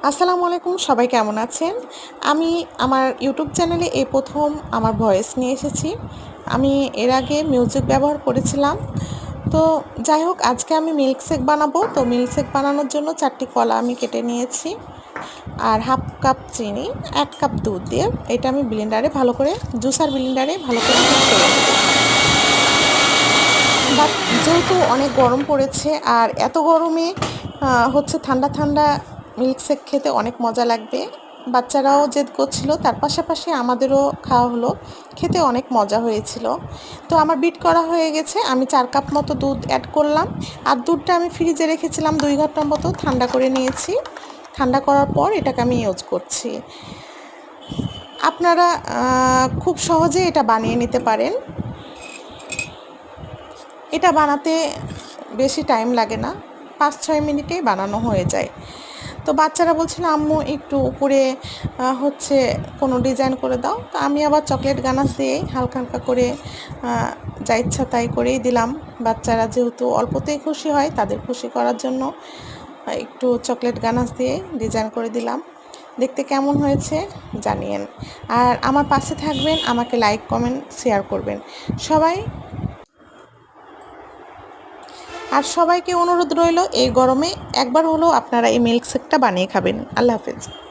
আসসালামু আলাইকুম, সবাই কেমন আছেন? আমি আমার ইউটিউব চ্যানেলে এই প্রথম আমার ভয়েস নিয়ে এসেছি। আমি এর আগে মিউজিক ব্যবহার করেছিলাম। তো যাই হোক, আজকে আমি মিল্কশেক বানাবো। তো মিল্কশেক বানানোর জন্য 4টি কলা আমি কেটে নিয়েছি, আর হাফ কাপ চিনি, 1 কাপ দুধ দিয়ে এটা আমি ব্লেন্ডারে ভালো করে, জুসার ব্লেন্ডারে ভালো করে মিক্স করে নেব। বাট যেহেতু অনেক গরম পড়েছে, আর এত গরমে হচ্ছে ঠান্ডা ঠান্ডা মিল্কশেক খেতে অনেক মজা লাগবে। বাচ্চারাও জেদ করছিল, তার পাশাপাশি আমাদেরও খাওয়া হলো, খেতে অনেক মজা হয়েছিল। তো আমার বিট করা হয়ে গেছে, আমি 4 কাপ মতো দুধ অ্যাড করলাম। আর দুধটা আমি ফ্রিজে রেখেছিলাম 2 ঘন্টার মতো, ঠান্ডা করে নিয়েছি। ঠান্ডা করার পর এটাকে আমি ইউজ করছি। আপনারা খুব সহজে এটা বানিয়ে নিতে পারেন। এটা বানাতে বেশি টাইম লাগে না, 5-6 মিনিটেই বানানো হয়ে যায়। তো বাচ্চারা বলছিল আম্মু একটু উপরে হচ্ছে কোনো ডিজাইন করে দাও। তো আমি আবার চকলেট গানাশ দিয়ে হালকা হালকা করে যা ইচ্ছা তাই করেই দিলাম। বাচ্চারা যেহেতু অল্পতেই খুশি হয়, তাদের খুশি করার জন্য একটু চকলেট গানাশ দিয়ে ডিজাইন করে দিলাম। দেখতে কেমন হয়েছে জানিয়েন। আর আমার পাশে থাকবেন, আমাকে লাইক কমেন্ট শেয়ার করবেন সবাই। আর সবাইকে অনুরোধ রইল, এই গরমে একবার হলেও আপনারা এই মিল্কশেকটা বানিয়ে খাবেন। আল্লাহ হাফেজ।